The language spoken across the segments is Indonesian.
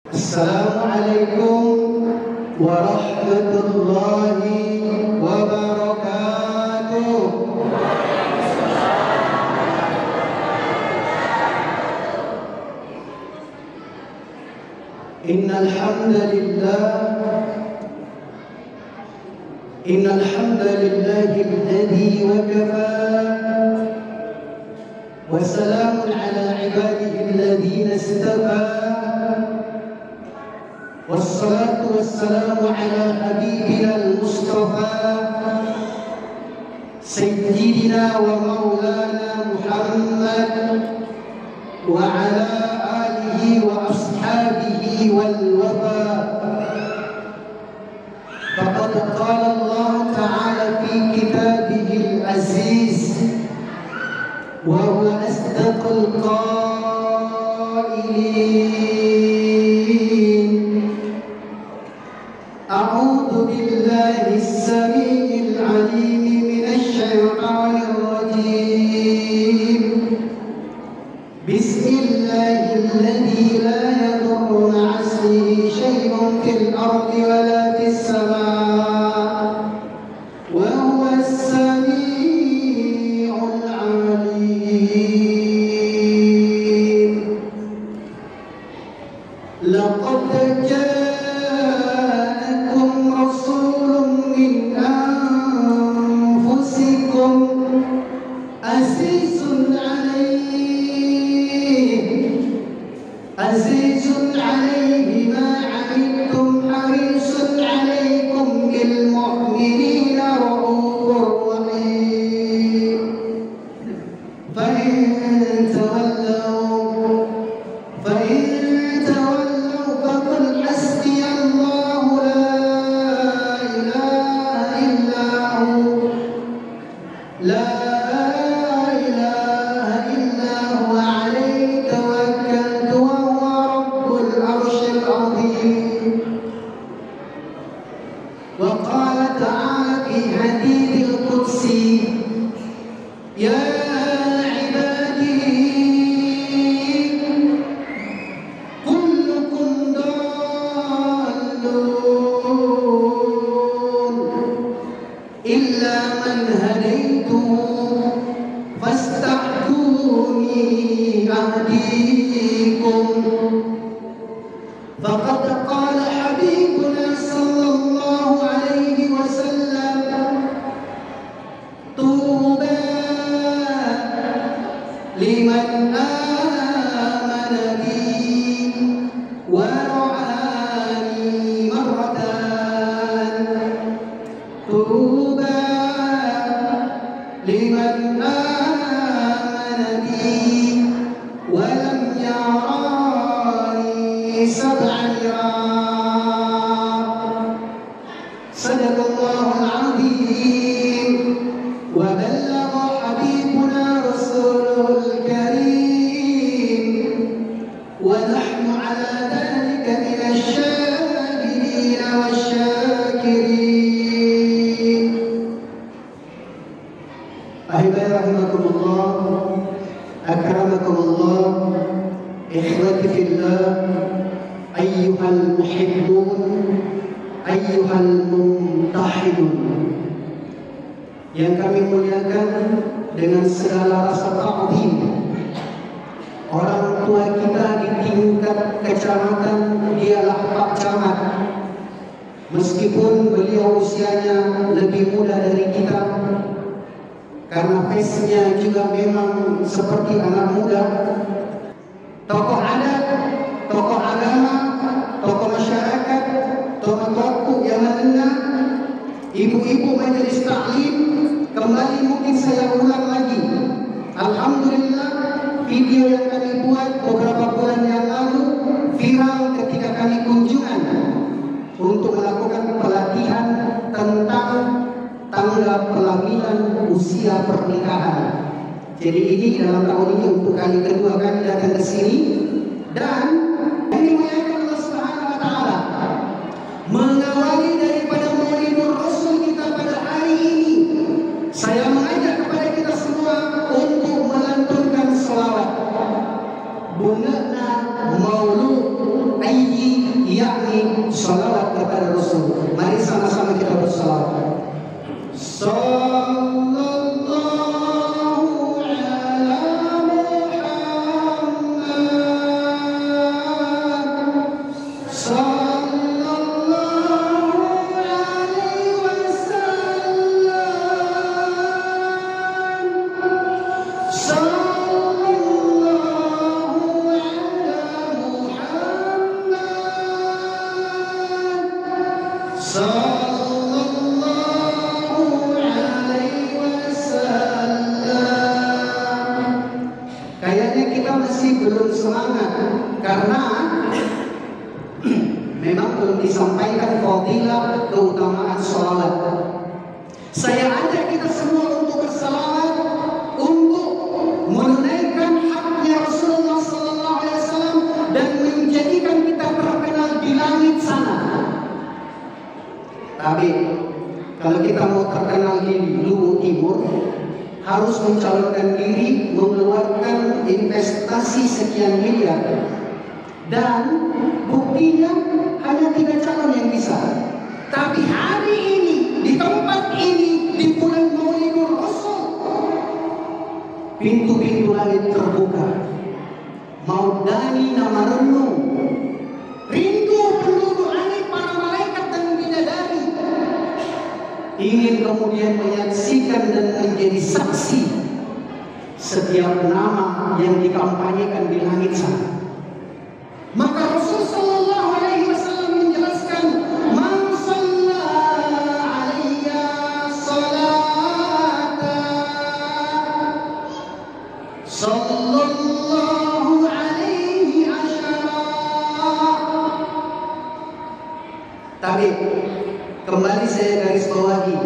Assalamualaikum warahmatullahi wabarakatuh. Innal hamdalillahi alladhi wa kafa wa salamun ala ibadihi alladhina istafa. Wassalatu wassalamu ala habibina al-Mustafa Sayyidina wa maulana Muhammad wa ala alihi wa ashabihi wal wafa. Faqad qala Allah ta'ala fi kitabihi al-aziz wa huwa asdaqul qailin. أعوذ بالله السميع العليم من الشيطان الرجيم. بسم الله الذي لا يضر مع اسمه شيء في الأرض ولا في السماء وهو السميع العليم. لقد عزيز عليه ما عنتم حريص عليكم بالمؤمنين رؤوف رحيم. فإن تولوا فقل حسبي الله لا إله إلا هو لا إله إلا هو عليه توكلت وهو رب العرش العظيم. وقال تعالى في حديث القدسي: يا عبادي كلكم ضالون إلا من هديته فاستهدوني أهديكم. فقد قال حبيبنا صلى الله عليه وسلم: طوبى لمن آمن بي ورعاني مرتان. طوبى لمن آمن بي ولم يراني سبع مرات. صدق الله العظيم وبلغ حبيبنا رسوله الكريم ونحن على ذلك من الشاهدين والشاكرين. أحبائي رحمكم الله، أكرمكم الله، إخوتي في الله، أيها المحبون، أيها الممتحنون. Yang kami muliakan dengan segala rasa ta'zim, orang tua kita di tingkat kecamatan dialah Pak Camat. Meskipun beliau usianya lebih muda dari kita, karena face-nya juga memang seperti anak muda. Tokoh adat, tokoh agama, tokoh masyarakat, tokoh yang menengah, ibu-ibu majelis taklim, kembali mungkin saya ulang lagi. Alhamdulillah, video yang kami buat beberapa bulan yang lalu viral ketika kami kunjungan untuk melakukan pelatihan tentang tangga pelaminan usia pernikahan. Jadi ini dalam tahun ini untuk kali kedua kami datang ke sini, dan ini dimuliakan Allah Subhanahu wa taala mengawali daripada Maulidur Rasul kita pada hari ini. Saya mengajak kepada kita semua untuk melantunkan selawat. Bunga maulud ayyi lagi salawat kepada Rasul. Mari sama-sama kita bersalawat. Sallallahu ala Muhammad, sallallahu alaihi wasallam, sallallahu ala Muhammad, sallallahu alaihi wasallam. Kayaknya kita masih belum semangat karena memang belum disampaikan fadilah keutamaan salawat. Saya ajak kita semua untuk bersalawat, untuk menunaikan haknya Rasulullah sallallahu alaihi wasallam dan menjadikan kita terkenal di langit sana. Tapi kalau kita mau terkenal di Luwu Timur, harus mencalonkan diri, mengeluarkan investasi sekian miliar. Dan buktinya hanya 3 calon yang bisa. Tapi hari ini, di tempat ini, di bulan Maulidul Rasul, pintu-pintu langit terbuka. Maudani nama renung, rindu penduduk langit para malaikat dan bidadari, ingin kemudian menyaksikan dan menjadi saksi setiap nama yang dikampanyekan di langit sana. Maka Rasul sallallahu alaihi wasallam menjelaskan, man shalla alayya salatan sallallahu alaihi asyara. Tapi kembali saya garis bawahi,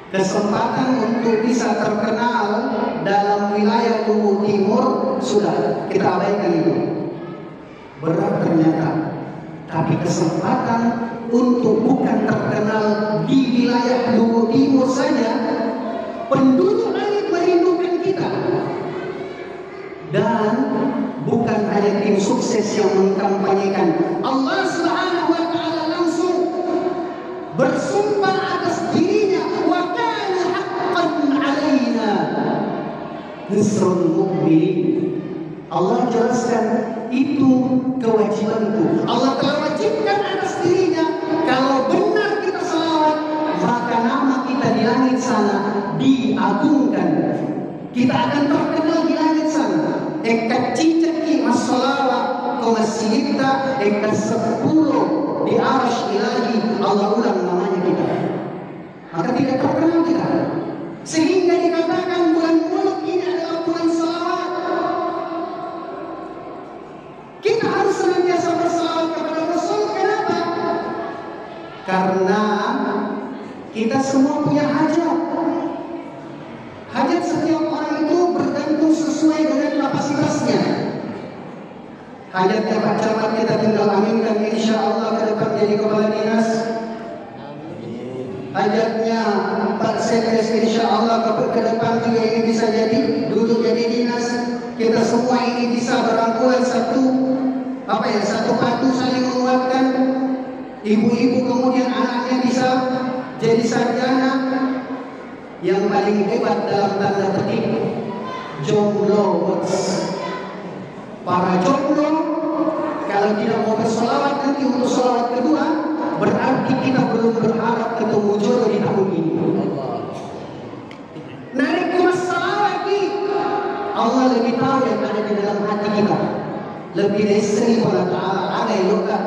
kesempatan untuk bisa terkenal dalam wilayah Luwu Timur sudah kita abaikan itu. Berat ternyata. Tapi kesempatan untuk bukan terkenal di wilayah Luwu Timur saja, penduduk langit merindukan kita. Dan bukan hanya tim sukses yang mengkampanyekan, Allah Subhanahu wa taala langsung bersumpah atas dirinya, wa kana haqqan alaina nasrul mu'minin. Allah jelaskan, itu kewajibanku. Allah telah wajibkan atas dirinya, kalau benar kita salawat, maka nama kita di langit sana diagungkan. Kita akan terkenal di langit sana. Eka cicaki as-salawat ke masjidta, eka 10 di arash ilahi, Allah ulang namanya kita. Maka tidak terkenal kita. Sehingga dikatakan bulan Mulud ini adalah bulan salawat. Kita harus senantiasa bersalawat kepada Rasul. Kenapa? Karena kita semua punya hajat. Hajat setiap orang itu bergantung sesuai dengan kapasitasnya. Hajatnya Pak Camat kita tinggal aminkan, insya Allah ke depan jadi kepala dinas. Hajatnya Pak Sekdes insya Allah ke depan juga ini bisa jadi duduk jadi dinas. Kita semua ini bisa berangkulan satu padu saling menguatkan. Ibu-ibu kemudian anaknya bisa jadi sarjana. Yang paling hebat dalam tanda petik, jomblo. Para jomblo kalau tidak mau bersolawat nanti untuk solawat kedua, berarti kita belum berharap ketemu jodoh di tahun ini. Narik kemas salawat Allah lebih tahu yang ada di dalam hati kita. Lebih dari 1000 ta'ala ada yang luka.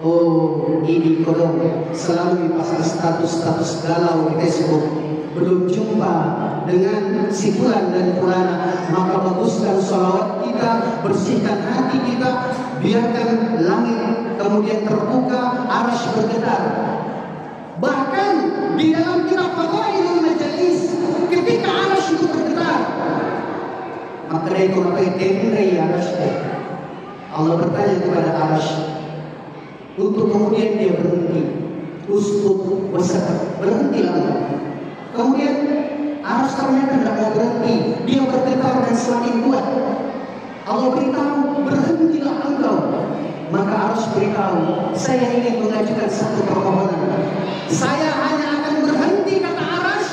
Oh, ini kodong selalu dipasang status galau di Facebook. Belum jumpa dengan si fulan dan fulana, maka baguskan salawat kita, bersihkan hati kita, biarkan langit kemudian terbuka, arasy bergetar. Bahkan di dalam kitab Fadailul Majalis, ketika arasy itu bergetar, maka itu apa yang arasy. Allah bertanya kepada arasy untuk kemudian dia berhenti. Uskut wasakar, berhentilah. Kemudian arasy ternyata tidak mau berhenti, dia bergetar dan semakin kuat. Allah beritahu, berhentilah engkau. Maka arasy harus beritahu, saya ingin mengajukan satu permohonan. Saya hanya akan berhenti kata Arash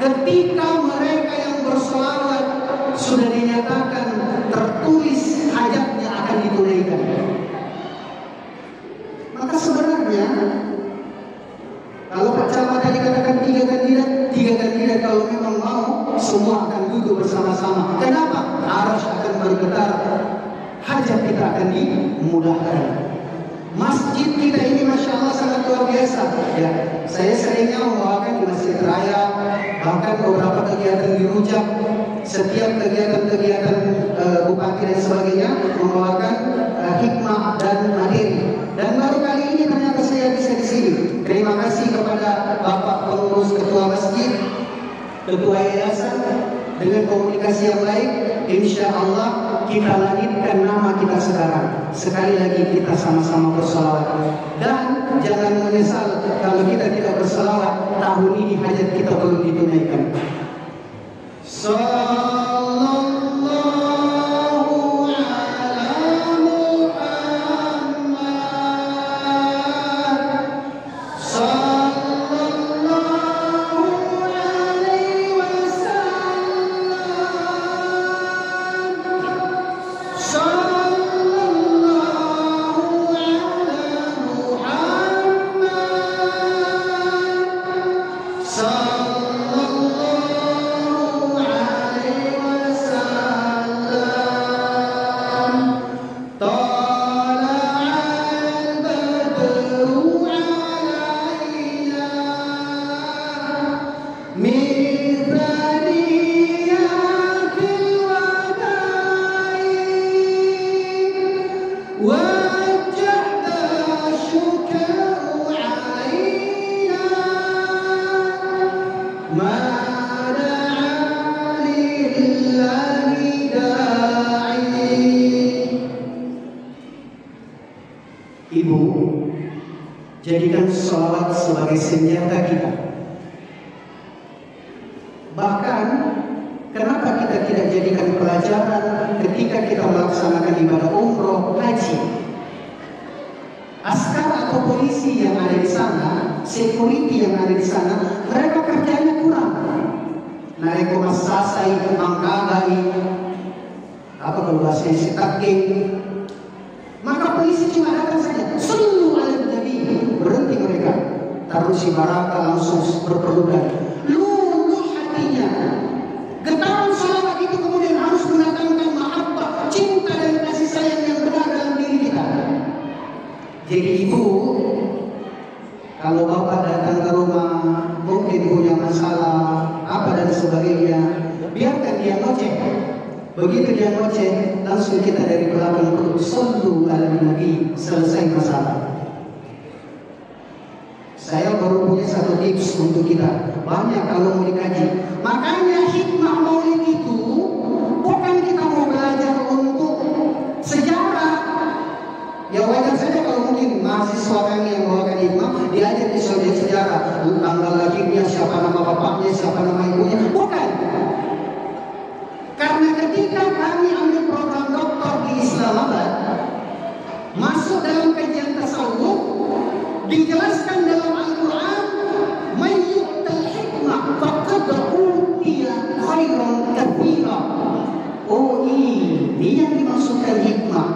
ketika mereka yang bersolawat sudah dinyatakan tertulis hajatnya akan ditunaikan. Maka sebenarnya kalau Pak Camat tadi katakan 3 kandidat kalau memang mau semua akan duduk bersama-sama. Kenapa? Arash akan bergetar, hajat kita akan dimudahkan. Masjid kita ini Masya Allah sangat luar biasa ya. Saya seringnya membawakan di Masjid Raya, bahkan beberapa kegiatan di Rujak, setiap kegiatan-kegiatan bupati dan sebagainya membawakan hikmah dan materi. Dan baru kali ini ternyata saya bisa di sini. Terima kasih kepada Bapak Pengurus Ketua Masjid, Ketua Yayasan, dengan komunikasi yang baik. Insya Allah kita langitkan nama kita sekarang. Sekali lagi kita sama-sama berselawat. Dan jangan menyesal kalau kita tidak berselawat, tahun ini hajat kita belum ditunaikan. Ibu, jadikan sholawat sebagai senjata kita. Bahkan, kenapa kita tidak jadikan pelajaran ketika kita melaksanakan ibadah umroh, haji? Askar atau polisi yang ada di sana, security yang ada di sana, mereka kerjanya kurang. Naik masasai, mangkagai, apa kalau bahasanya sitaking. Maka polisi cuma datang saja, sallu ala Nabi, berhenti mereka, taruh si baraka langsung berpelukan, luluh hatinya. Getaran salawat itu kemudian harus mendatangkan mahabbah, cinta dan kasih sayang yang benar dalam diri kita. Jadi ibu, kalau bapak datang ke rumah mungkin punya masalah apa dan sebagainya, biarkan dia ngoceh. Begitu dia ngoceh, langsung kita dari belakang perut sallu ala Nabi, selesai masalah. Saya baru punya satu tips untuk kita. Banyak kalau mau dikaji. Makanya hikmah maulid itu bukan kita mau belajar untuk sejarah. Ya wajar saja kalau mungkin mahasiswa kami yang bawakan hikmah diajar di sejarah, tanggal lahirnya, siapa nama bapaknya, siapa nama ibunya. Bukan. Karena ketika kami ambil program doktor di Islamabad, masuk dalam kajian tasawuf, dijelaskan dalam Al-Quran, mayyu'tal hikmah faqad utiya khairan katsira. Oh, ini yang dimaksudkan hikmah.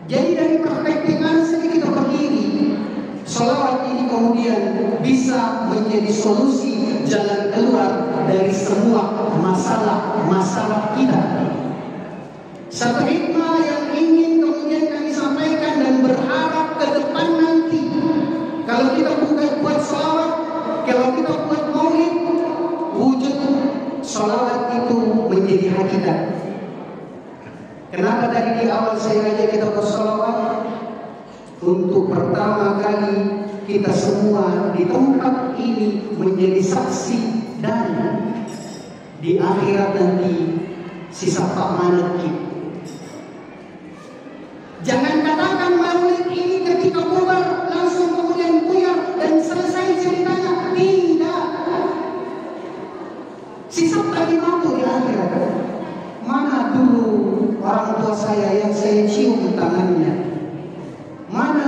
Jadi dari perspektif anak sedikit berdiri, sholawat ini kemudian bisa menjadi solusi jalan keluar dari semua masalah kita. Satu hikmah yang ingin kemudian kami sampaikan dan berharap ke depan nanti, kalau kita buat sholawat, kalau kita buat maulid, wujud sholawat itu menjadi hakikat. Kenapa tadi di awal saya ajak kita bersolawat? Untuk pertama kali kita semua di tempat ini menjadi saksi, dan di akhirat nanti sisa Pak Manaki. Jangan katakan maulid ini ketika bubar langsung kemudian buyar dan selesai ceritanya. Tidak. Sisa tadi mampu di akhirat. Mana dulu orang tua saya yang saya cium tangannya,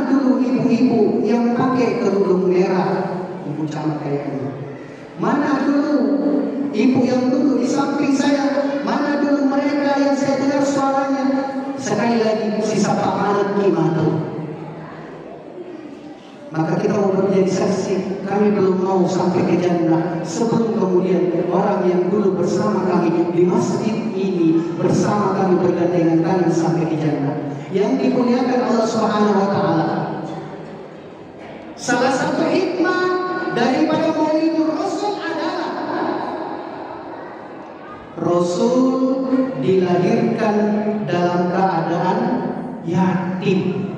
Mana dulu ibu-ibu yang pakai kerudung merah? Ibu camat kayaknya. Mana dulu ibu yang dulu di samping saya? Mana dulu mereka yang saya dengar suaranya? Sekali lagi sisa Pak Manat gimana? Maka kita mau menjadi saksi. Kami belum mau sampai ke jannah sebelum kemudian orang yang dulu bersama kami di masjid ini bersama kami bergandengan tangan sampai ke jannah. Yang dimuliakan Allah Subhanahu wa taala. Salah satu hikmah daripada Maulidur Rasul adalah Rasul dilahirkan dalam keadaan yatim.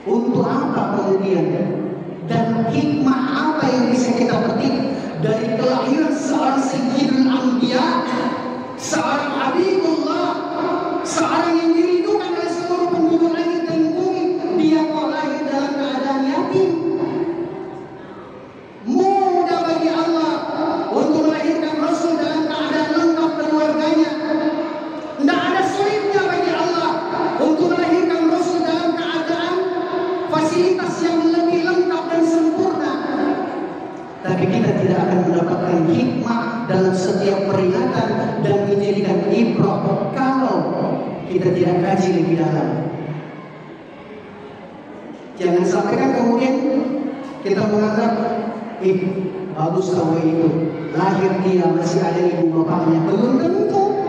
Untuk apa kemudian? Dan hikmah apa yang bisa kita petik dari kelahiran seorang Sayyidul Anbiya, seorang Habibullah, seorang yang dirindukan oleh seluruh penduduk langit dan bumi? Dia kok lahir dalam keadaan yatim. Mudah bagi Allah untuk melahirkan Rasul dalam keadaan lengkap keluarganya. Tidak ada sulitnya bagi Allah untuk melahirkan Rasul dalam keadaan fasilitas yang lebih lengkap dan sempurna. Tapi kita tidak akan mendapatkan hikmah dalam setiap peringatan dan menjadikan ibrah kalau kita tidak kaji lebih dalam. Jangan sampai kan kemudian kita menganggap bagus kalau itu lahir dia masih ada ibu bapaknya. Belum tentu.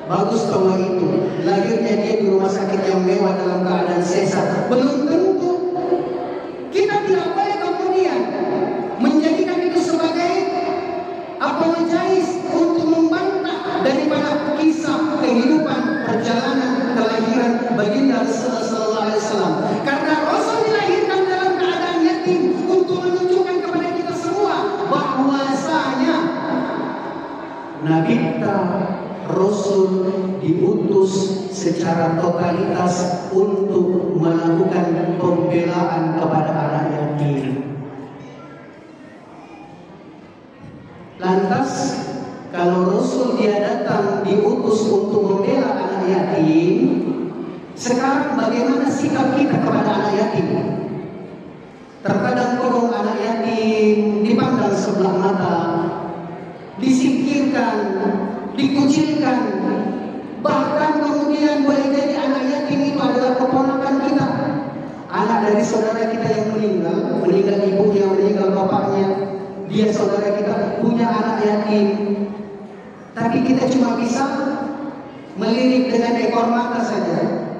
Bagus kalau itu lahirnya dia di rumah sakit yang mewah dalam keadaan sesat. Belum tentu. Kita tidak boleh kemudian menjadikan itu sebagai apologis untuk membantah daripada kisah kehidupan perjalanan kelahiran baginda Rasulullah SAW. Karena Rasul dilahirkan dalam keadaan yatim untuk menunjukkan kepada kita semua bahwasanya Nabi kita Rasul diutus secara totalitas untuk melakukan pembelaan kepada anak yatim. Lantas kalau Rasul dia datang diutus untuk membela anak yatim, sekarang bagaimana sikap kita kepada anak yatim? Terkadang kolong anak yatim dipandang sebelah mata, disingkirkan, dikucilkan, bahkan kemudian boleh jadi anak yatim itu adalah keponakan kita, anak dari saudara kita yang meninggal ibunya, meninggal bapaknya, dia saudara kita punya anak yatim, tapi kita cuma bisa melirik dengan ekor mata saja.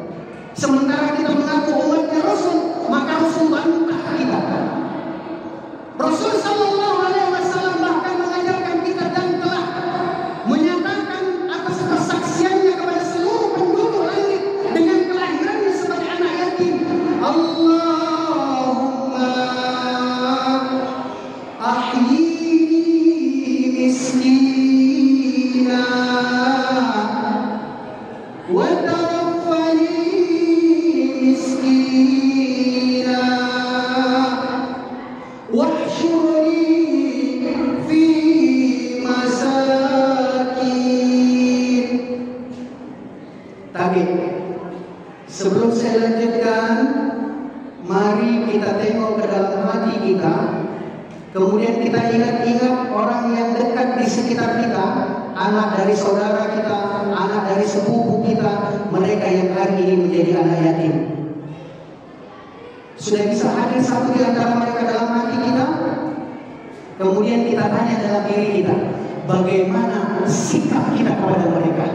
Sementara kita mengaku umatnya Rasul, maka Rasul bantah kita. Rasul Sallallahu Alaihi Wasallam bahkan mengajarkan kita dan telah menyatakan atas kesaksiannya kepada seluruh penduduk langit dengan kelahirannya sebagai anak yatim. Allahumma ahyini miskina wa tawaffani miskina wahsyurni fi masakin. Tapi sebelum saya lanjutkan, mari kita tengok ke dalam hati kita. Kemudian kita ingat-ingat orang yang dekat di sekitar kita, anak dari saudara kita, anak dari sepupu kita, mereka yang hari ini menjadi anak yatim. Sudah bisa hadir satu di antara mereka dalam hati kita? Kemudian kita tanya dalam diri kita, bagaimana sikap kita kepada mereka?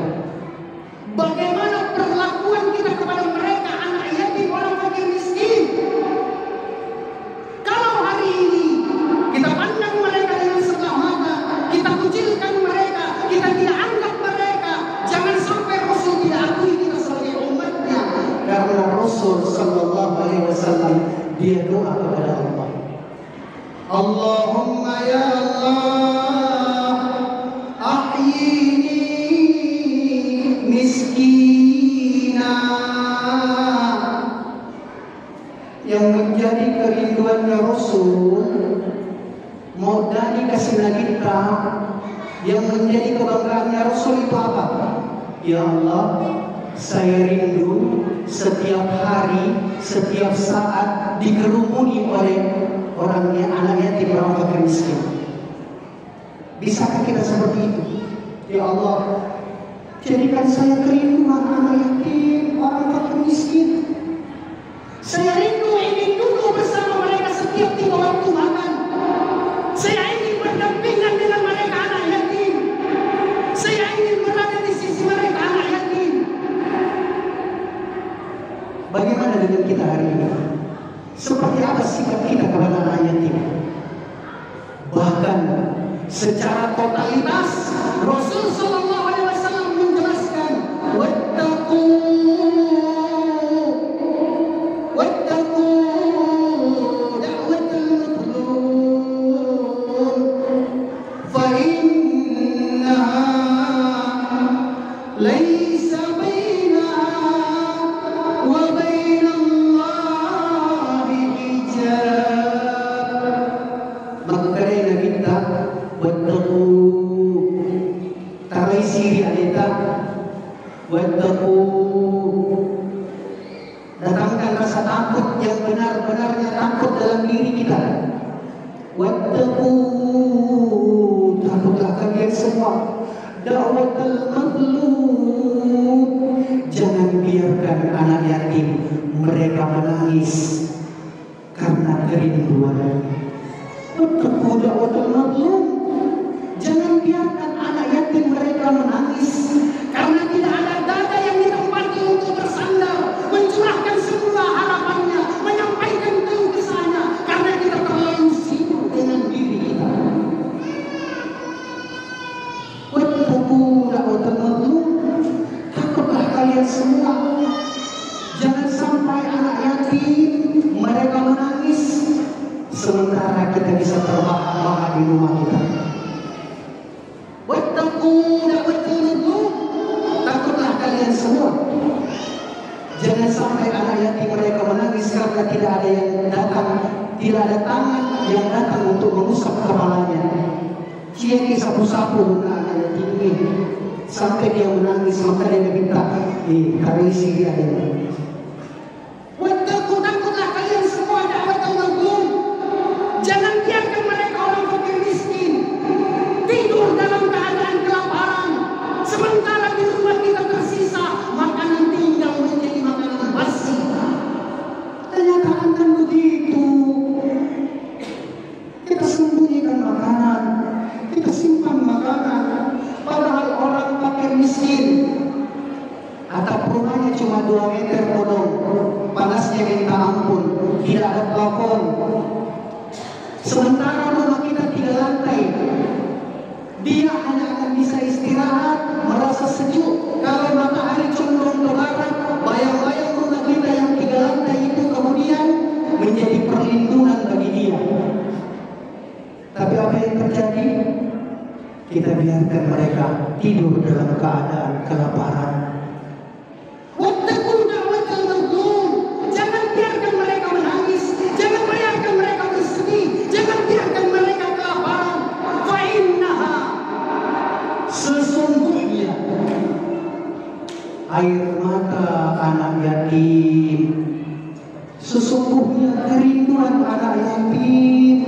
Bagaimana perlakuan kita kepada mereka, anak yatim, orang fakir miskin? Kalau hari ini kita pandang mereka dengan sebelah mata, kita kucilkan mereka, kita tidak anggap mereka, jangan sampai Rasul tidak akui kita sebagai umatnya. Karena Rasul Sallallahu Alaihi Wasallam dia doa kepada Allah, Allahumma ya Allah ahyini miskina. Yang menjadi kerinduannya Rasul, mau dari kesenagita, yang menjadi kebanggaannya Rasul itu apa? Ya Allah, saya rindu setiap hari, setiap saat dikerumuni oleh orang yang anak yatim, orang fakir miskin. Bisakah kita seperti itu? Ya Allah, jadikan saya kerinduan anak yatim, orang fakir miskin. Saya rindu ingin duduk bersama mereka setiap 3 waktu makan. Saya ingin berdampingan dengan mereka anak yatim. Saya ingin berada di sisi mereka anak yatim. Bagaimana dengan kita hari ini? Seperti apa sikap kita kepada anak yatim? Bahkan secara totalitas Rasul sallallahu alaihi wasallam menjelaskan, wattaqu da'watal mazlum fa innaha laysa bainaha wa bainallahi hijab. Maka karena kita wattaqu tarai siri alita wattaqu, datangkan rasa takut yang benar-benarnya takut dalam diri kita. Wattaqu, takutlah kalian semua. Da'watal mazlum, jangan biarkan anak yatim mereka menangis karena kerinduan. Wattaqu da'watal mazlum, jangan biarkan anak yatim mereka menangis karena tidak ada dada yang ditempati untuk bersandar, mencurahkan semua harapannya, menyampaikan keluh kesahnya karena kita terlalu sibuk dengan diri kita. Wattaqu da'watal mazlum, takutlah kalian semua. Jangan sampai anak yatim mereka menangis sementara kita bisa terbahak-bahak di rumah kita. Wattaqu da'watal mazlum, takutlah kalian semua. Jangan sampai anak yatim mereka menangis karena tidak ada yang datang, tidak ada tangan yang datang untuk mengusap kepalanya. Dia sapu-sapu anak yatim ini sampai dia menangis, maka dia minta karisi dia ini. Wattaqu, takutlah kalian semua da'watal mazlum. Jangan biarkan mereka orang fakir miskin tidur dalam keadaan kelaparan, sementara di rumah kita tersisa makanan tinggal menjadi makanan basi. Ternyata akan begitu. Kita sembunyikan makanan, kita simpan makanan, padahal orang fakir miskin atap rumahnya cuma 2 meter kodong, panasnya minta ampun, tidak ada plafon. Sementara rumah kita 3 lantai, dia hanya akan bisa istirahat, merasa sejuk kalau matahari condong ke barat. Bayang-bayang rumah kita yang 3 lantai itu kemudian menjadi perlindungan bagi dia. Tapi apa yang terjadi? Kita biarkan mereka tidur dalam keadaan kelaparan. Wattaqu da'watal mazlum, jangan biarkan mereka menangis, jangan biarkan mereka bersedih, jangan biarkan mereka kelaparan. Fa innaha, sesungguhnya air mata anak yatim, sesungguhnya kerinduan anak yatim,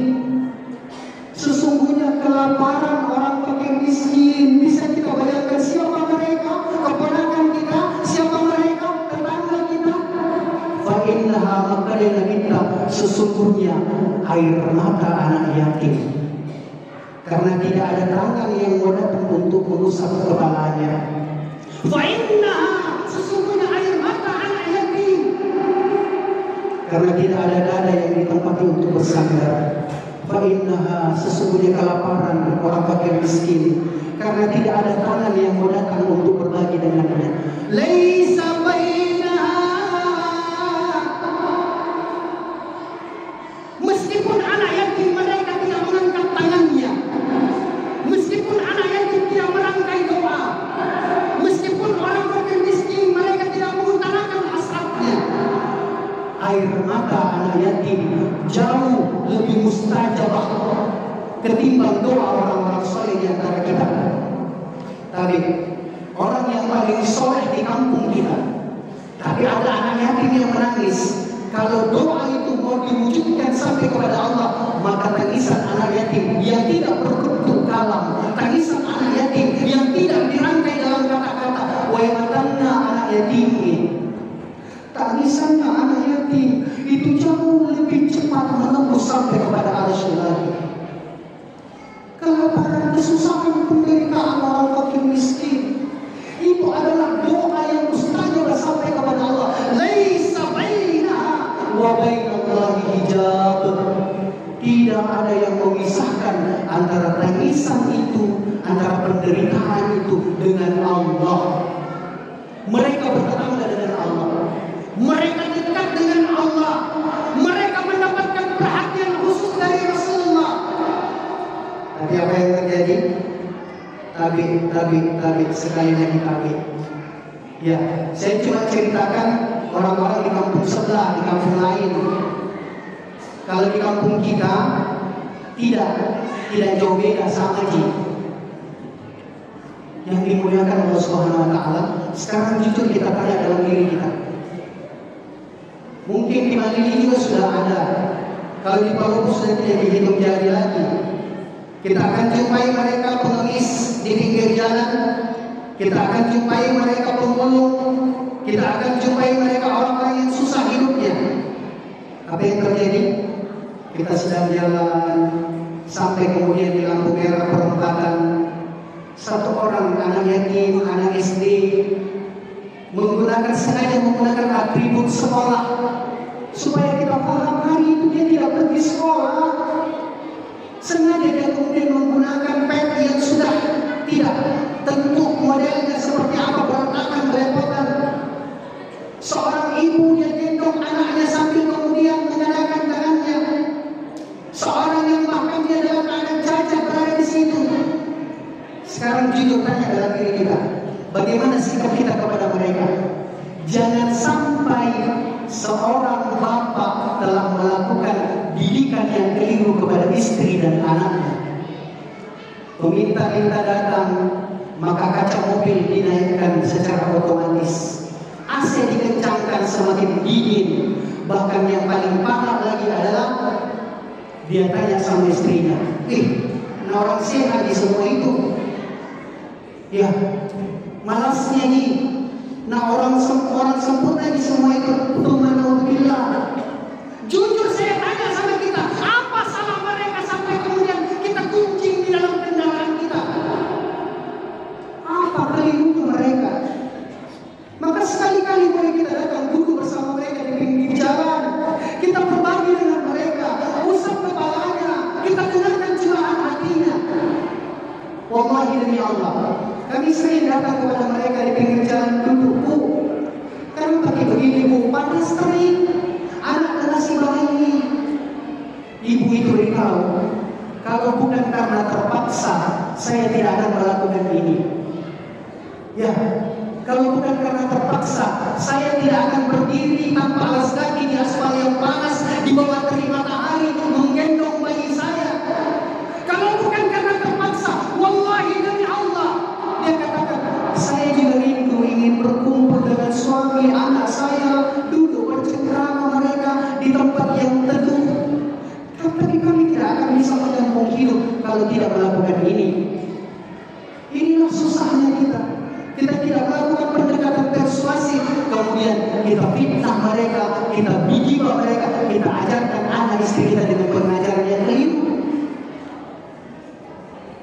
sesungguhnya kelaparan orang fakir miskin. Bisa kita bayangkan siapa mereka? Keponakan kita, siapa mereka? Tetangga kita. Fa innaha, maka dia kita sesungguhnya air mata anak yatim, karena tidak ada tangan yang datang untuk mengusap kepalanya. Fa innaha, sesungguhnya air mata anak yatim, karena tidak ada dada yang ditempati untuk bersandar. Fa innaha, sesungguhnya kelaparan orang fakir miskin, karena tidak ada tangan yang datang untuk berbagi dengannya. Laisa bainaha, meskipun anak yatim mereka tidak mengangkat tangannya, meskipun anak yatim tidak merangkai doa, meskipun orang fakir miskin mereka tidak mengutarakan hasratnya, air mata anak yatim jauh lebih mustajabah ketimbang doa orang-orang soleh di antara kita. Tadi orang yang paling soleh di kampung kita, Tapi ada anak yatim yang menangis. Kalau doa itu mau diwujudkan sampai kepada Allah, maka tangisan anak yatim yang tidak berbentuk kalam, tangisan anak yatim yang tidak dirangkai dalam kata-kata, wa yatanna anak yatim ini, tangisan anak yatim itu jauh lebih cepat menembus sampai kepada Al-Syillah. Kelaparan, kesusahan, penderitaan orang fakir miskin, itu adalah doa yang mustajab sampai kepada Allah. Laisa bainaha wa bainallahi hijab. Tidak ada yang memisahkan antara tangisan itu, antara penderitaan itu dengan Allah. Mereka bertetangga dengan Allah. Mereka dekat dengan Allah. Mereka mendapatkan perhatian khusus dari Rasulullah. Tapi apa yang terjadi? Tabi, sekali lagi tabi. Ya, saya cuma ceritakan orang-orang di kampung sebelah, di kampung lain. Kalau di kampung kita tidak jauh beda sama aja. Yang dimuliakan Allah Subhanahu wa taala, sekarang jujur kita tanya dalam diri kita. Mungkin di Bali ini juga sudah ada. Kalau di Palu sudah tidak dihitung jari lagi. Kita akan jumpai mereka pengemis di pinggir jalan. Kita akan jumpai mereka pemulung. Kita akan jumpai mereka orang-orang yang susah hidupnya. Apa yang terjadi? Kita sedang jalan sampai kemudian di lampu merah perempatan, satu orang anak yatim, anak SD sengaja menggunakan atribut sekolah supaya kita paham hari itu dia tidak pergi sekolah. Sengaja dia kemudian menggunakan pet yang sudah tidak tentu modelnya seperti apa, berantakan, belepotan. Seorang ibu yang gendong anaknya sambil kemudian mengadakan tangannya. Seorang yang bahkan dia dalam keadaan cacat berada di situ. Sekarang jujur tanya dalam diri kita, bagaimana sikap kita kepada mereka? Jangan sampai seorang bapak telah melakukan didikan yang keliru kepada istri dan anaknya. Peminta-minta datang, maka kaca mobil dinaikkan secara otomatis. AC dikencangkan semakin dingin. Bahkan yang paling parah lagi adalah dia tanya sama istrinya, orang sehat di semua itu? Ya, malasnya nih. Orang sempurna di semua itu. Tumanulillah. Jujur saya tanya sama kita, apa salah mereka sampai kemudian kita kuncing di dalam kendaraan kita? Apa keliru mereka? Maka sekali-kali boleh kita datang duduk bersama mereka di pinggir jalan. Kita berbagi dengan mereka, usap kepalanya, kita dengarkan curahan hatinya. Wallahi demi Allah, kami sering datang kepada mereka di pinggir jalan, duduk, Bu, kami pakai begini, Bu, panas terik, anak nasi bayi. Ibu itu beritahu, kalau bukan karena terpaksa, saya tidak akan melakukan ini. Ya, kalau bukan karena terpaksa, saya tidak akan berdiri tanpa alas kaki di aspal yang panas di bawah terik matahari menggendong bayi saya. Kalau bukan karena terpaksa, wallahi demi Allah, dia katakan, saya juga rindu ingin berkumpul dengan suami anak saya, duduk bercengkrama mereka di tempat yang teduh. Tapi kami tidak akan bisa menyambung hidup kalau tidak melakukan ini. Inilah susahnya kita. Kita tidak melakukan pendekatan persuasif, kemudian kita fitnah mereka, kita bijiba mereka, kita ajarkan anak istri kita dengan pengajaran yang keliru.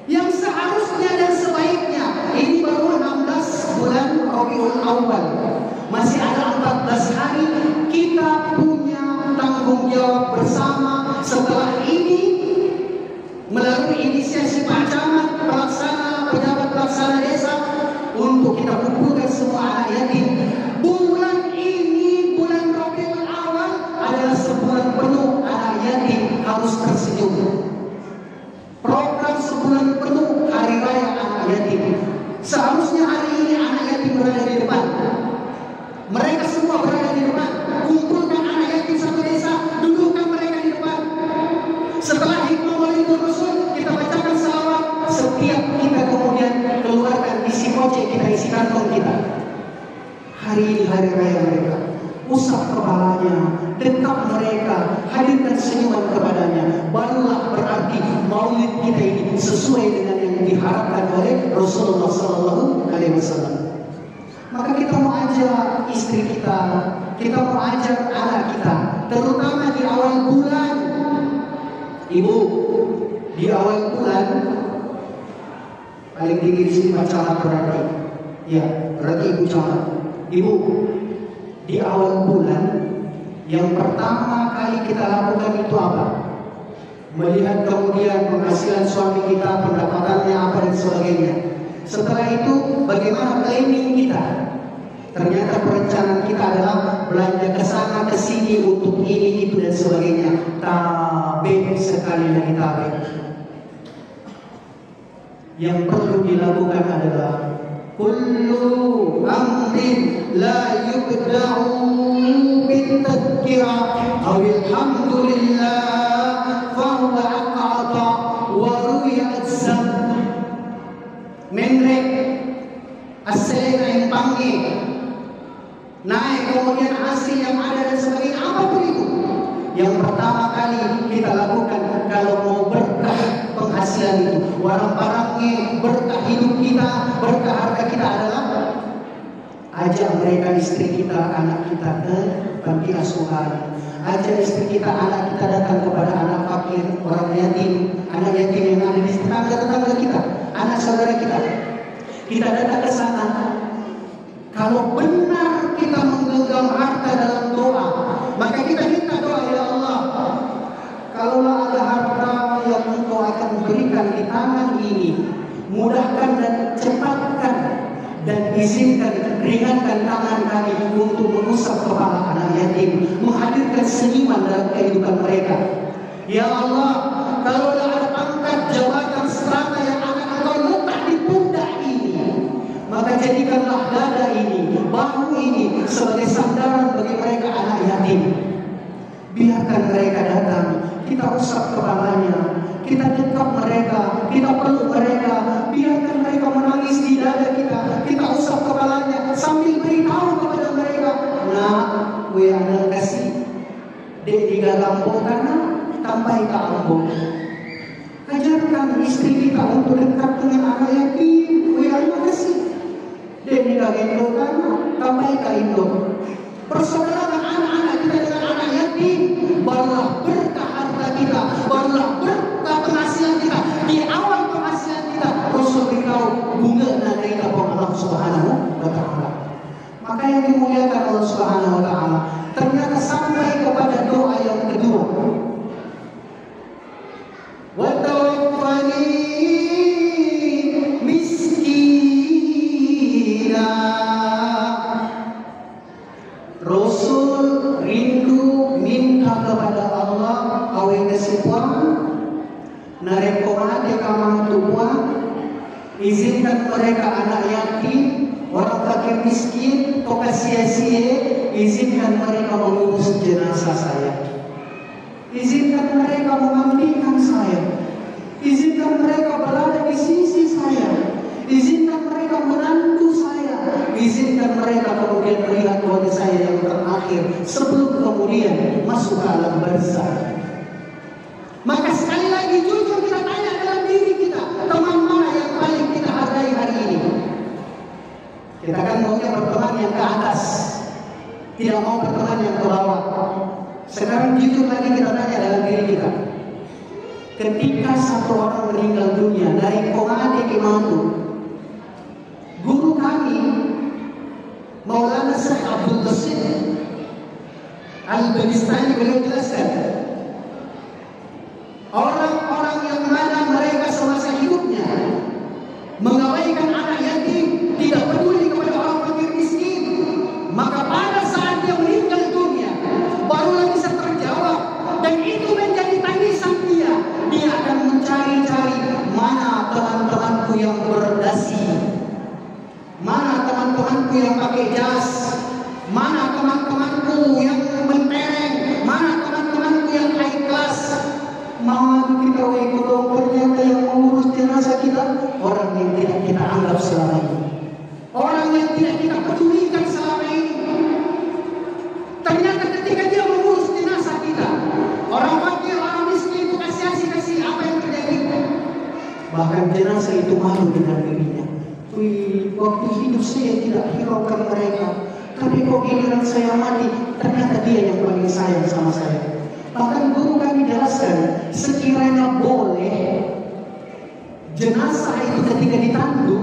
Yang seharusnya dan sebaiknya, ini baru 16 bulan Rabiul Awal, masih ada 14 hari, kita punya tanggung jawab bersama setelah ini melalui inisiasi Pak Camat, pelaksana, pejabat pelaksana desa, untuk kita kumpulkan semua anak yatim. Bulan ini, bulan Rabiul Awal adalah sebulan penuh anak yatim harus tersenyum. Program sebulan penuh hari raya anak yatim. Seharusnya hari ini anak yatim berada di depan. Mereka semua berada di depan. Kumpulkan anak yatim satu desa, dudukkan mereka di depan. Setelah hikmah Maulidul Rasul, kita bacakan salawat. Setiap kita kemudian keluarkan isi kocek kita, isi kantong kita. usap kepalanya, dekap mereka, hadirkan senyuman kepadanya. Barulah berarti maulid kita ini sesuai dengan yang diharapkan oleh Rasulullah SAW. Maka kita mau ajak istri kita mau ajak anak kita, terutama di awal bulan. Ibu, di awal bulan paling tinggi di sini macalah berarti. Ya, berarti ibu camat. Ibu, di awal bulan yang pertama kali kita lakukan itu apa? Melihat kemudian penghasilan suami kita, pendapatannya apa dan sebagainya. Setelah itu bagaimana planning kita? Ternyata perencanaan kita adalah belanja ke sana ke sini untuk ini itu dan sebagainya. Tabeh sekali lagi tabeh. Yang perlu dilakukan adalah kullu amrin la yubda'u bitadhkirah aw alhamdulillah fa huwa aqata wa ruya az-zam menrek aselena yang panggil naik kemudian hasil yang ada dan sebagainya apapun itu. Yang pertama kali kita lakukan kalau mau berkah penghasilan itu, barang-barangnya, berkah hidup kita, berkah harta kita adalah ajak mereka, istri kita, anak kita ke panti asuhan. Ajak istri kita, anak kita datang kepada anak fakir, orang yatim, anak yatim yang ada di tetangga-tetangga kita, anak saudara kita. Kita datang ke sana. Kalau benar kita menggenggam harta dalam doa, maka kita minta doa, ya Allah, kalaulah ada harta yang Engkau akan berikan di tangan ini, mudahkan dan cepatkan dan izinkan ringankan tangan kami untuk mengusap kepala anak yatim, menghadirkan senyuman dalam kehidupan mereka. Ya Allah, kalaulah ada pangkat jabatan strata yang akan Engkau letak di pundak ini, maka jadikanlah dada ini, bahu ini sebagai sandaran bagi mereka anak yatim. Biarkan mereka datang, kita usap kepalanya, kita dekap mereka, kita peluk mereka. Biarkan mereka menangis di dada kita usap kepalanya sambil beritahu kepada mereka, nah, gue ada kasih dek tiga kampung karena sampai ke ambon. Ajarkan istri kita untuk dekat dengan anak yatim, gue ada kasih dek tiga gendong karena sampai ke Indo. Persaudaraan anak-anak kita dengan anak yatim, barulah berkah harta kita, barulah berkah penghasilan kita. Di awal penghasilan kita, Rasul beritahu bunga dari tabung Allah Subhanahu wa Ta'ala. Maka yang dimuliakan Allah Subhanahu wa Ta'ala, ternyata sampai kepada doa yang kedua. Wa tawaffani miskina. Rasul rindu minta kepada Allah awe kesimpuan narekoman dia kamang tubuh, izinkan mereka anak yatim, orang fakir miskin, toka sia-sia, izinkan mereka mengurus jenazah saya, izinkan mereka memandikan saya, izinkan mereka berada di sisi saya, izinkan mereka menantu saya, izinkan mereka kemudian melihat wajah saya yang terakhir sebelum kemudian masuk ke alam barzakh. Maka sekali lagi jujur kita tanya dalam diri kita, teman mana yang paling kita hargai hari ini? Kita kan maunya berteman yang ke atas, tidak mau berteman yang ke bawah. Sekarang jujur lagi kita tanya dalam diri kita, ketika satu orang meninggal dunia dari Komade ke Mantu, guru kami Maulana Syekh Abdul Basit Al-Banistani beliau jelaskan, orang-orang yang mana mereka semasa hidupnya mengabaikan anak yatim, tidak peduli kepada orang fakir miskin, maka pada saat dia meninggal dunia barulah bisa terjawab, dan itu menjadi tangisan dia. Dia akan mencari-cari mana teman-temanku yang berdasi, mana teman-temanku yang pakai jas, mana teman-temanku yang mentereng, mana teman-teman Bahkan jenazah itu malu dengan dirinya. Wih, waktu hidup saya tidak hiraukan mereka, tapi kok giliran saya mati, ternyata dia yang paling sayang sama saya. Bahkan guru kami jelaskan, sekiranya boleh, jenazah itu ketika ditanduk,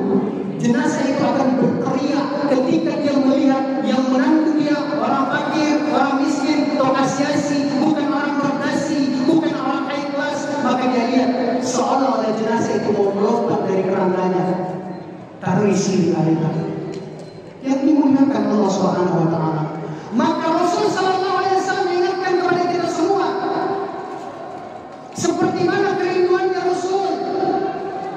jenazah itu akan berteriak ketika dia melihat yang menantu dia orang fakir, orang miskin, atau asiasi, bukan orang berdasi, bukan orang high class. Maka dia lihat seolah-olah jenazah itu mau melompat dari kerandanya. Taruh isi alaiha. Yang dimuliakan Allah Subhanahu wa taala. Maka Rasul sallallahu alaihi wasallam mengingatkan kepada kita semua. Seperti mana kerinduannya Rasul?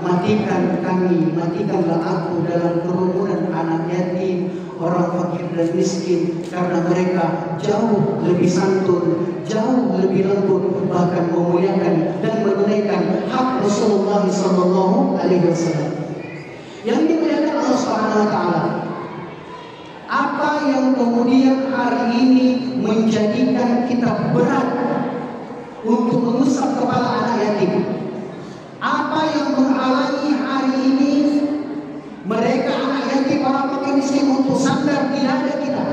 Matikan kami, matikanlah aku dalam kerumunan anak yatim, orang fakir dan miskin, karena mereka jauh lebih santun, jauh lebih lembut, bahkan memuliakan dan menunaikan hak Rasulullah sallallahu alaihi wasallam. Yang dimuliakan Allah Subhanahu wa taala. Apa yang kemudian hari ini menjadikan kita berat untuk mengusap kepala anak yatim? Apa yang menghalangi hari ini mereka anak yatim, orang fakir miskin untuk sadar di dada kita?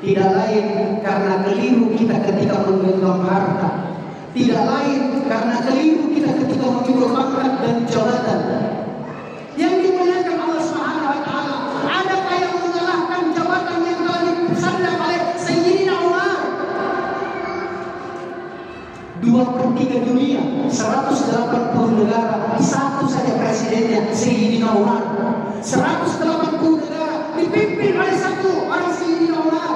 Tidak lain karena keliru kita ketika menggenggam harta. Tidak lain karena keliru kita ketika memikul pangkat dan jabatan. Yang dimuliakan Allah Subhanahu wa taala, adakah yang menyalahkan jabatan yang telah disandang oleh Sayyidina Umar? 2/3 dunia, 180 negara, satu saja presidennya Sayyidina Umar. 180 negara dipimpin oleh satu orang Sayyidina Umar.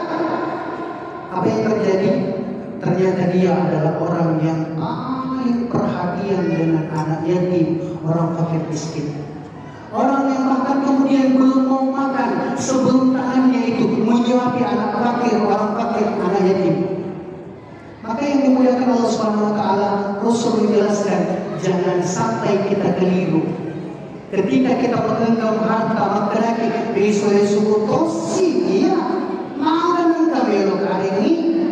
Apa yang terjadi? Ternyata dia adalah orang yang paling perhatian dengan anak yatim, orang fakir miskin. Orang yang bahkan kemudian belum mau makan sebelum tangannya itu menyuapi anak fakir, orang fakir, anak yatim. Maka yang dimuliakan Allah Subhanahu wa taala, Rasul menjelaskan, jangan sampai kita keliru. Ketika kita menggenggam harta laki-laki, isu-isu tosi, ya, makan kami hari ini,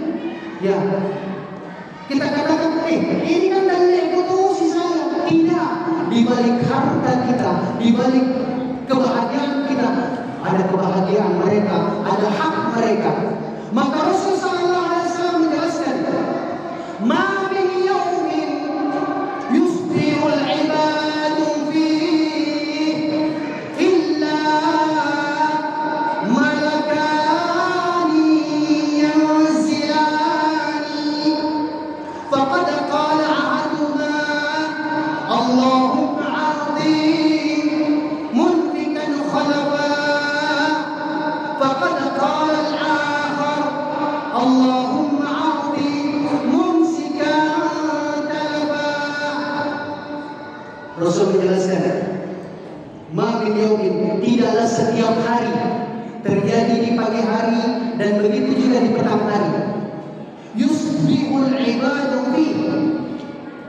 ya. Kita katakan, ini kan dari ekonomi saya. Tidak, di balik harta kita, di balik kebahagiaan kita, ada kebahagiaan mereka, ada hak mereka. Maka Rasul sallallahu alaihi wasallam menjelaskan, "Ma min yawmin yusbihul ibadu fihi illa malakani yanzilani faqad qala ahaduna Allahumma a'ti munfikan khalafa faqad qala al-akhar Allahumma a'ti mumsikan talafa." Rasul menjelaskan, ma min yaumin, tidaklah setiap hari terjadi di pagi hari dan begitu juga di petang hari, yusbihul ibadu fi,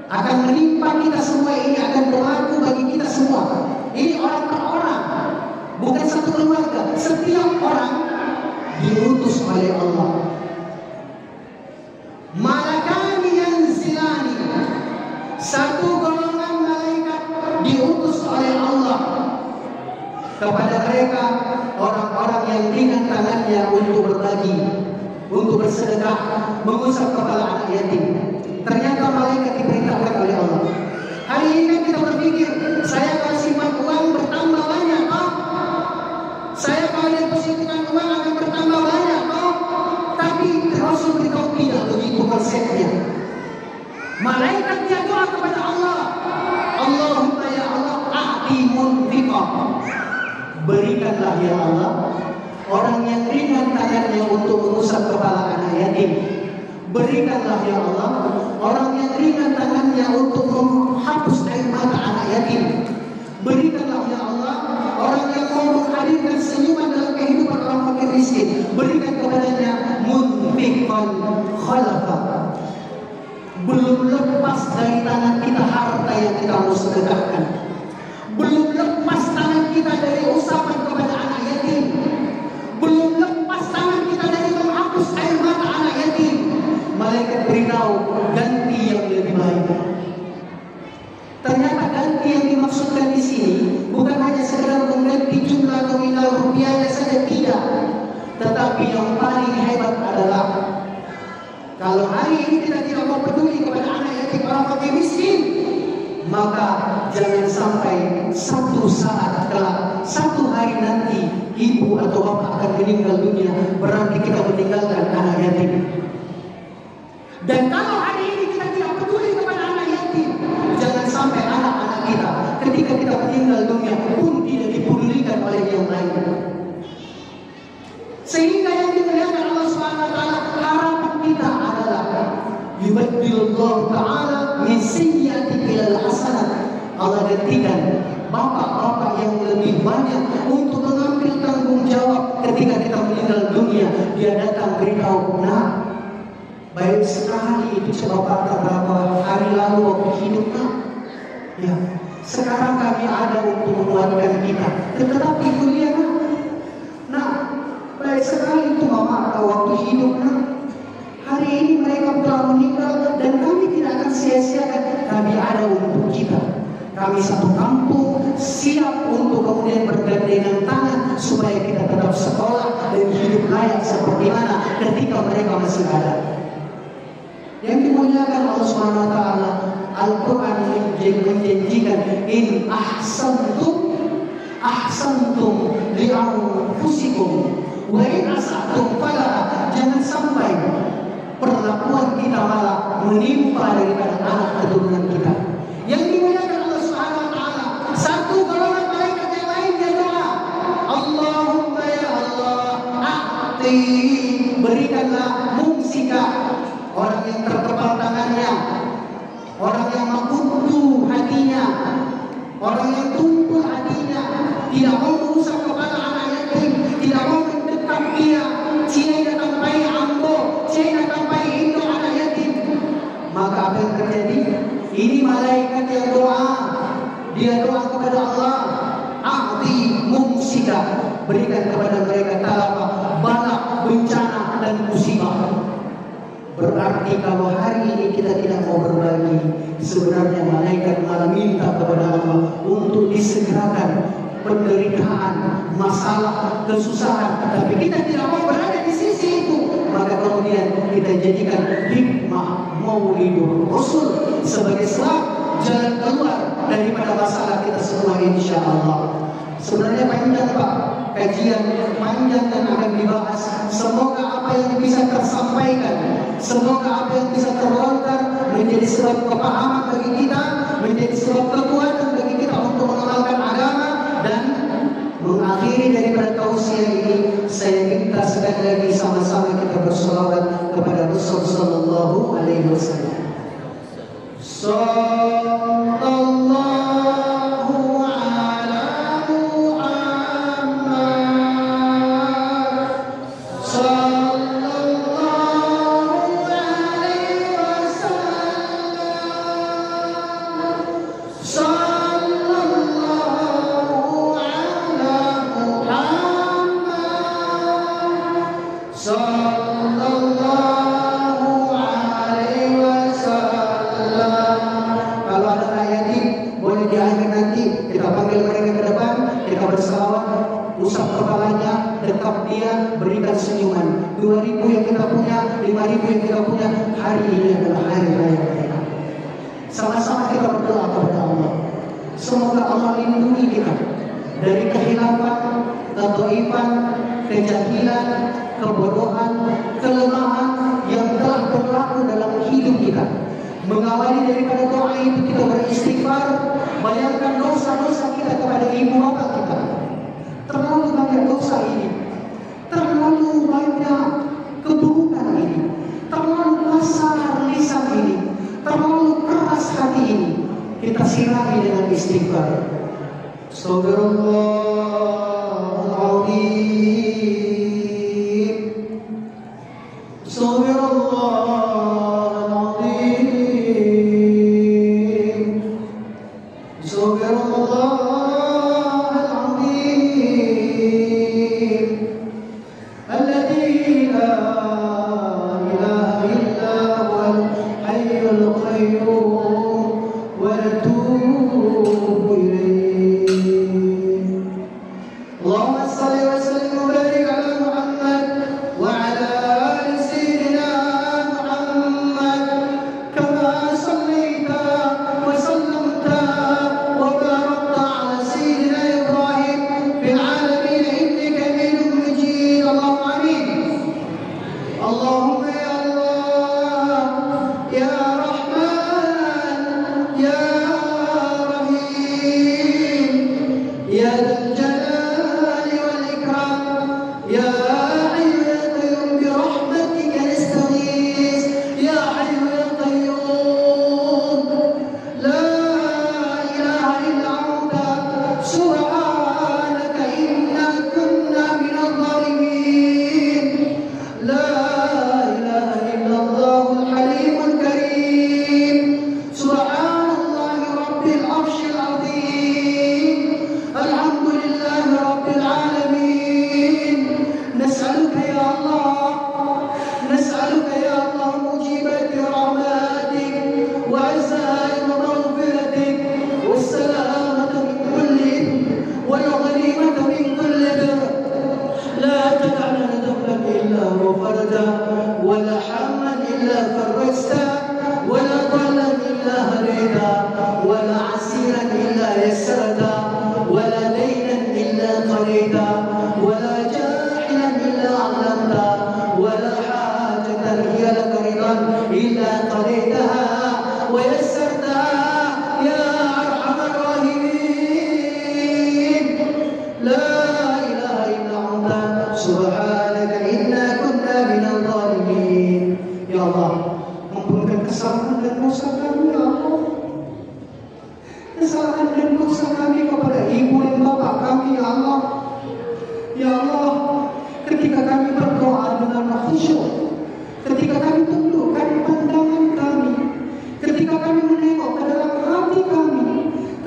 akan menimpa kita semua, ini akan berlaku bagi kita semua. Ini orang per orang, bukan satu keluarga. Setiap orang diutus oleh Allah. Malakani yanzilani, satu golongan malaikat diutus oleh Allah kepada mereka, orang-orang yang ringan tangannya untuk berbagi, untuk bersedekah, mengusap kepala anak yatim. Ternyata malaikat diperintahkan oleh Allah. Hari ini kan kita berpikir, saya kalau simpan uang bertambah banyak, toh. Saya kalau depositkan uang akan bertambah banyak, toh. Tapi Rasul beritahu tidak begitu konsepnya. Malaikat dia doa kepada Allah, Allahumma ya Allah, a'ti munfiqah, berikanlah ya Allah orang yang ringan tangannya untuk mengusap kepala anak yatim. Berikanlah ya Allah orang yang ringan tangannya untuk menghapus air mata anak yatim. Berikanlah ya Allah orang yang mau menghadirkan senyuman dalam kehidupan orang fakir miskin. Berikan kepadanya munfiqan khalafa, belum lepas dari tangan kita harta yang kita mau sedekahkan, belum lepas tangan kita dari usapan kepada anak yatim, belum lepas tangan kita dari menghapus air mata anak yatim. Malaikat beritahu ganti yang lebih baik. Ternyata ganti yang biaya saja tidak. Tetapi yang paling hebat adalah kalau hari ini kita tidak mau peduli kepada anak yatim, orang fakir miskin, maka jangan sampai satu saat kelak, satu hari nanti ibu atau bapak akan meninggal dunia, berarti kita meninggalkan anak yatim. Dan kalau hari ini kita tidak peduli kepada anak yatim, jangan sampai anak-anak kita ketika kita meninggal dunia pun tidak dipedulikan oleh yang lain. Sehingga yang dimuliakan Allah Subhanahu wa taala, harapan kita adalah yubaddilullahu ta'ala min sayyi'ati ilal hasanat. Allah gantikan bapak-bapak yang lebih banyak untuk mengambil tanggung jawab ketika kita meninggal dunia. Dia datang beritahu, nah, baik sekali itu bapak beberapa hari lalu waktu hidup, nah. Ya, sekarang kami ada untuk menguatkan kita. Tetapi kuliah, nah, baik sekali itu mama waktu hidup, nah. Hari ini mereka telah meninggal dan kami tidak akan sia-siakan. Kami ada untuk kita. Kami satu kampung siap untuk kemudian bergandengan tangan supaya kita tetap sekolah dan hidup layak seperti mana ketika mereka masih ada. Yang dimuliakan Allah Subhanahu wa taala, Al-Qur'an menjanjikan in ahsantum li anfusikum wa in asatum fala. Jangan sampai perlakuan kita malah menimpa daripada anak keturunan kita. Yang dimuliakan Allah Subhanahu wa taala, satu golongan malaikat yang lain dia doa, Allahumma ya Allah, a'ti, berikanlah mumsika, orang yang terkepal tangannya, orang yang mengkutu hatinya, orang yang tumpul hatinya, tidak mau merusak kepala anak yatim, tidak mau mendekat dia, Cina datang pai ambo, Cina datang pai indo anak yatim. Maka apa yang terjadi? Ini malaikat yang doa, dia doa kepada Allah, a'ti mumsika, berikan kepada mereka talaba, bala, bencana dan musibah. Berarti kalau hari ini kita tidak mau berbagi, sebenarnya malaikat malah minta kepada Allah untuk disegerakan penderitaan, masalah, kesusahan. Tapi kita tidak mau berada di sisi itu, maka kemudian kita jadikan hikmah Maulidur Rasul sebagai sebab jalan keluar daripada masalah kita semua, insya Allah. Sebenarnya panjang Pak, kajian panjang yang akan dibahas. Semoga apa yang bisa tersampaikan, semoga apa yang bisa terlontar menjadi sebab kepahaman bagi kita, menjadi sebab kekuatan bagi kita untuk mengenalkan agama. Dan mengakhiri daripada tausiah ini, saya minta sekali lagi sama-sama kita bersolawat kepada Rasul sallallahu alaihi wasallam. Sallallahu ala Muhammad, sallallahu alaihi wasallam. Kalau ada anak yatim, boleh di akhir nanti kita panggil mereka ke depan, kita berselawat, usap kepalanya, dekap dia, berikan senyuman. 2.000 yang kita punya, 5.000 yang kita punya, hari ini adalah hari raya mereka. Sama-sama kita berdoa kepada Allah, semoga Allah lindungi kita dari kehilapan, kedhaifan, kejahilan, kebodohan, kelemahan yang telah berlaku dalam hidup kita. Mengawali daripada doa itu kita beristighfar, bayarkan dosa-dosa kita kepada ibu bapak kita. Terlalu banyak dosa ini, terlalu banyak keburukan ini, terlalu kasar lisan ini, terlalu keras hati ini. Kita sirami dengan istighfar. Astagfirullahaladzim, Astagfirullahaladzim, Astagfirullahaladzim, alladzi la ilaha illa huwal hayyul qayyum wa natubu ilaih. Allahumma salli wa sallim Allahumma ya Allah, ya Rahman, ya Rahim, ya Dzal Jalali wal Ikram, ya Hayyu ya Qayyum bi rahmatika nastaghis, ya Hayyu ya Qayyum, la ilaha illa anta subhanaka inna kunna minadh dhalimin. La ilaha illallahul halimul karim, subhanallahi rabbil arsyil azim, alhamdulillahi rabbil alamin. Nas'aluka ya Allah, nas'aluka ya Allah mujibati rahmatik wa azza'i maghfiratik wassalamata min kulli ithmin wal ghanimata min kulli bir. لا تدع لنا ذنبا الا غفرته ولا حما الا فرجته ولا ضالا الا هديته ولا عسيرا الا يسرته ولا دينا الا قضيته ولا جاحلا الا علمته ولا حاجه هي لك رضا الا قضيتها ويسرتها يا ارحم الراحمين. لا اله الا انت subhanaka inna kunna minadh dhalimin. Ya Allah, ampunkan kesalahan dan dosa kami ya Allah. Kesalahan dan dosa kami kepada ibu dan bapak kami ya Allah. Ya Allah, ketika kami berdoa dengan khusyuk, ketika kami tundukkan pandangan kami, ketika kami menengok ke dalam hati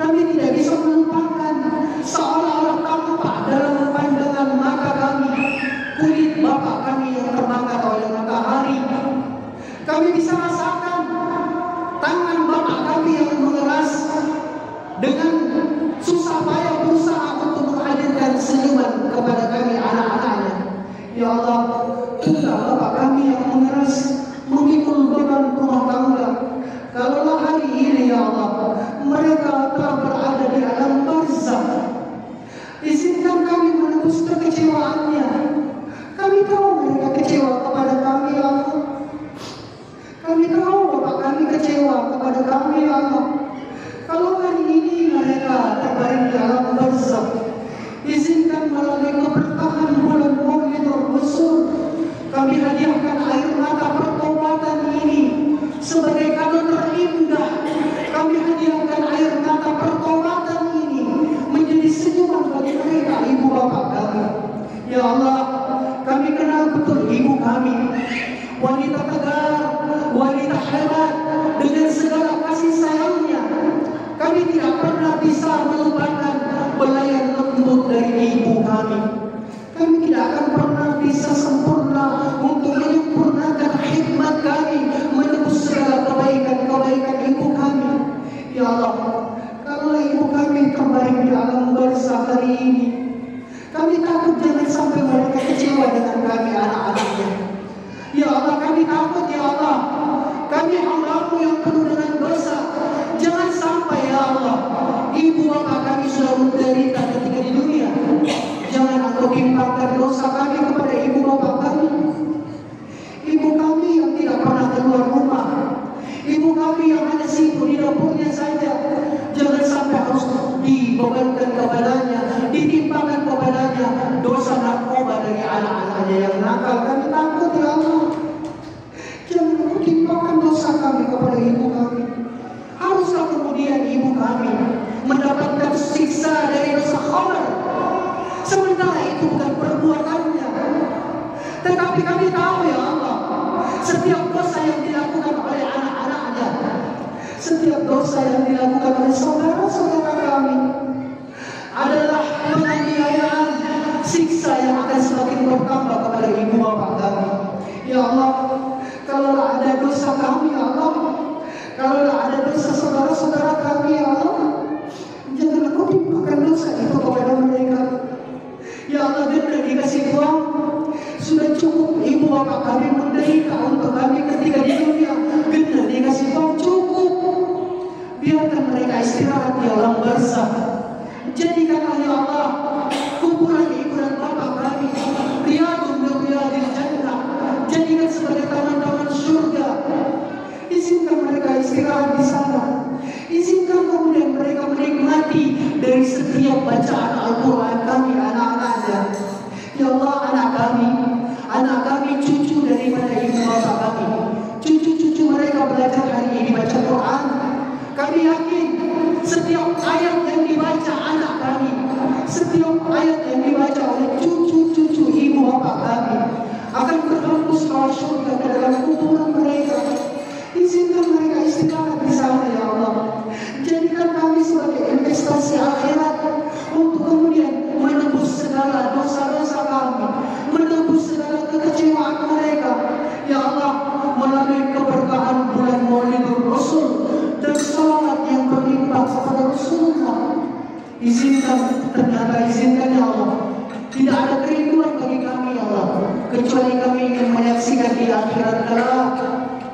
kami tidak bisa melupakan seolah-olah tampak dalam pandangan mata kami kulit bapak kami yang terbakar oleh matahari. Kami bisa rasakan tangan bapak kami yang mengeras dengan susah payah berusaha untuk menghadirkan senyuman kepada kami anak-anaknya. Ya Allah, itulah bapak kami yang mengeras memikul beban rumah tangga. Kalaulah hari ini ya Allah mereka telah berada di alam barzakh, izinkan kami menebus kekecewaannya. Kami tahu mereka kecewa kepada kami ya Allah. Kami tahu bapak kami kecewa kepada kami ya Allah. Kalau hari ini mereka terbaring di alam barzakh, izinkan melalui keberkahan bulan Maulidul Rasul kami hadiahkan air mata pertobatan ini sebagai kado terindah. Kami hadiahkan air mata pertobatan ini menjadi senyuman bagi mereka ibu bapak kami. Ya Allah, kami kenal betul ibu kami, wanita tegar, wanita hebat dengan segala kasih sayangnya. Kami tidak pernah bisa melupakan pelayan lembut dari ibu kami. Kami tidak akan pernah bisa sempurna untuk menyempurnakan khidmat kami menebus segala kebaikan-kebaikan ibu kami. Ya Allah, kalau ibu kami terbaring di alam barzakh hari ini, kami takut jangan sampai mereka kecewa dengan kami anak-anaknya. Ya Allah, kami takut ya Allah, kami hamba-Mu yang penuh dengan dosa. Jangan sampai ya Allah, ibu bapak kami sudah menderita ketika di dunia. Jangan Engkau timpakan dosa kami kepada ibu bapak kami. Ibu kami yang tidak pernah keluar rumah, ibu kami yang hanya sibuk di dapurnya saja. Jangan sampai harus dibebankan kepadanya, ditimpakan kepadanya dosa narkoba dari anak-anaknya yang nakal. Kami takut ya Allah, jangan Engkau timpakan dosa kami kepada ibu kami. Haruslah kemudian ibu kami mendapatkan siksa dari dosa khamar, sementara itu bukan perbuatannya. Tetapi kami tahu ya Allah, setiap dosa yang dilakukan oleh anak-anaknya, setiap dosa yang dilakukan oleh saudara-saudara kami adalah penganiayaan, siksa yang akan semakin bertambah kepada ibu bapak kami. Ya Allah, kalau ada dosa kami ya Allah, kalau ada dosa saudara-saudara kami ya Allah, jangan Engkau timpakan dosa itu kepada mereka. Ya Allah, denda dikasih uang, sudah cukup ibu bapak kami menderita untuk kami ketika di dunia. Denda dikasih uang cukup, biarkan mereka istirahat di alam barzakh. Jadikanlah ya Allah kuburan ibu dan bapak kami riyadun min riyadil jannah, jadikan sebagai taman-taman surga. Izinkan mereka istirahat di sana. Izinkan kemudian mereka menikmati dari setiap bacaan Al-Quran kami, anak-anak Anda. Ya Allah, anak kami cucu daripada ibu bapa kami. Cucu-cucu mereka belajar hari ini baca Quran. Kami yakin setiap ayat yang dibaca anak kami, setiap ayat yang dibaca oleh cucu-cucu ibu bapa kami akan berhembus ke surga ke dalam kuburan mereka. Izinkan mereka istirahat di sana, ya Allah. Jadikan kami sebagai investasi akhirat untuk kemudian menebus segala dosa-dosa kami, menebus segala kekecewaan mereka. Ya Allah, melalui keberkahan bulan Maulidul Rasul dan salat yang berlimpah kepada Rasulullah. Izinkan ya Allah, tidak ada kerinduan bagi kami, ya Allah, kecuali kami ingin menyaksikan di akhirat kelak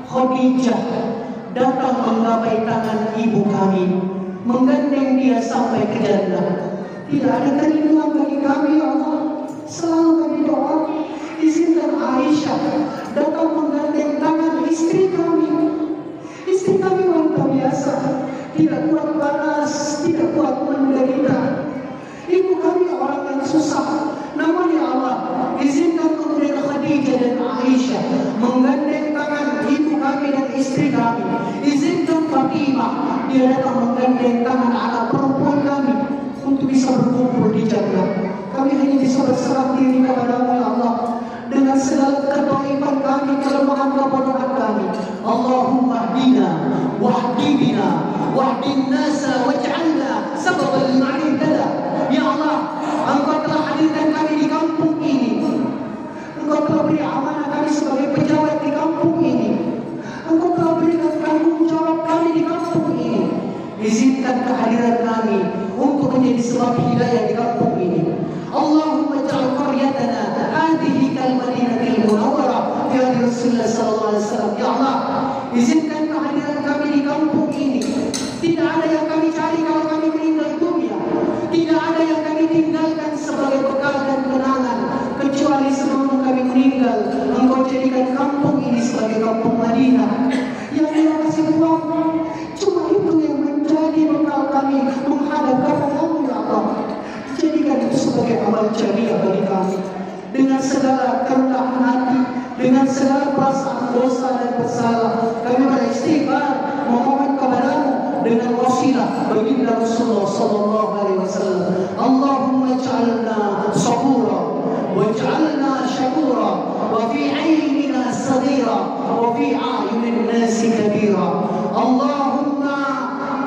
Khadijah datang menggapai tangan ibu kami, menggandeng dia sampai ke jannah. Tidak ada kerinduan bagi kami, ya Allah. Selalu kami doa, izinkan Aisyah datang menggandeng tangan istri kami. Istri kami wanita biasa, tidak kuat panas, tidak kuat menderita. Ibu kami orang yang susah. Namun ya Allah, izinkan kemudian Khadijah dan Aisyah menggandeng tangan ibu kami dan istri kami. Izinkan Fatimah dia datang menggandeng tangan anak perempuan kami untuk bisa berkumpul di jannah. Kami hanya bisa berserah diri kepada-Mu, ya Allah, dengan segala kedhaifan kami, kelemahan kebodohan kami. Allahumma hdina wahdina wahdin nasa waj'alna sababan liman ihtada. Ya Allah, Engkau telah hadirkan kami di kampung ini. Engkau telah beri amanah kami sebagai pejabat di kampung ini. Engkau telah berikan tanggung jawab kami di kampung ini. Izinkan kehadiran kami untuk menjadi sebab hidayah di kampung ini. Allahumma ja'al qaryatana hadhihi kal-madinatil munawwarah fi hadi Rasulullah sallallahu alaihi wasallam. Ya Allah, izinkan kehadiran kami di kampung ini. Tidak ada yang kami cari kalau kami meninggal dunia. Tidak ada yang kami tinggalkan sebagai bekal dan kenangan, kecuali sebelum kami meninggal Engkau jadikan kampung ini sebagai kampung Madinah yang Dia kasih uang. Cuma itu yang menjadi bekal kami menghadap kepada-Mu, ya Allah. Jadikan itu sebagai amal jariah bagi kami. Dengan segala kerendahan hati, dengan segala perasaan dosa dan bersalah, kami beristighfar memohon kepada-Mu dengan wasilah baginda Rasulullah sallallahu alaihi wasallam. Allahumma ij'alna sabura waj'alna syakura wa fi 'ainina saghira wa fi 'ayunin nasi kabira. Allahumma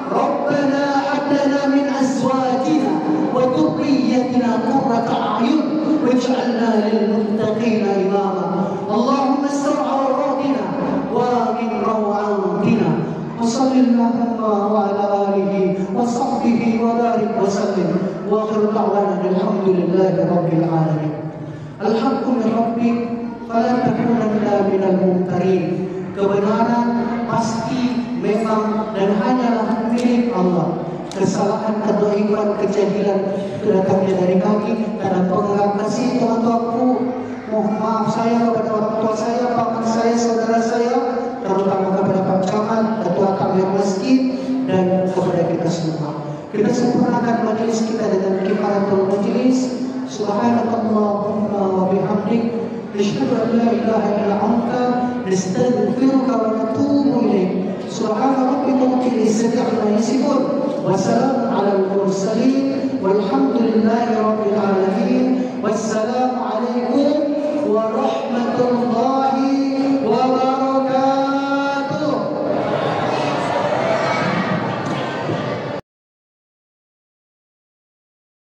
rabbana hab lana min azwajina wa dhurriyyatina qurrata a'yun waj'alna lil muttaqina imama. Allahumma astur 'awratina wa min rawatina. وصل اللهم وعلى آله وصحبه وبارك وسلم وآخر دعوانا الحمد لله رب العالمين. الحق من ربك فلا تكونن من الممترين. Kebenaran pasti memang dan hanyalah milik Allah. Kesalahan, kedhaifan, kejahilan datangnya dari kami karena pengenal kasih tuan-tuanku. Mohon maaf saya kepada orang tua saya, paman saya, saudara saya, terutama kepada Pak Camat, Ketua Kamil Masjid, dan kepada kita semua. Kita sempurnakan majelis kita dengan kifaratul majelis. Subhanallahumma wa bihamdik, nashhadu an la ilaha illa anta, nastaghfiruka wa natubu ilaik. Subhana rabbika rabbil izzati amma yasifun, wa salamun alal mursalin, walhamdulillahi rabbil alamin.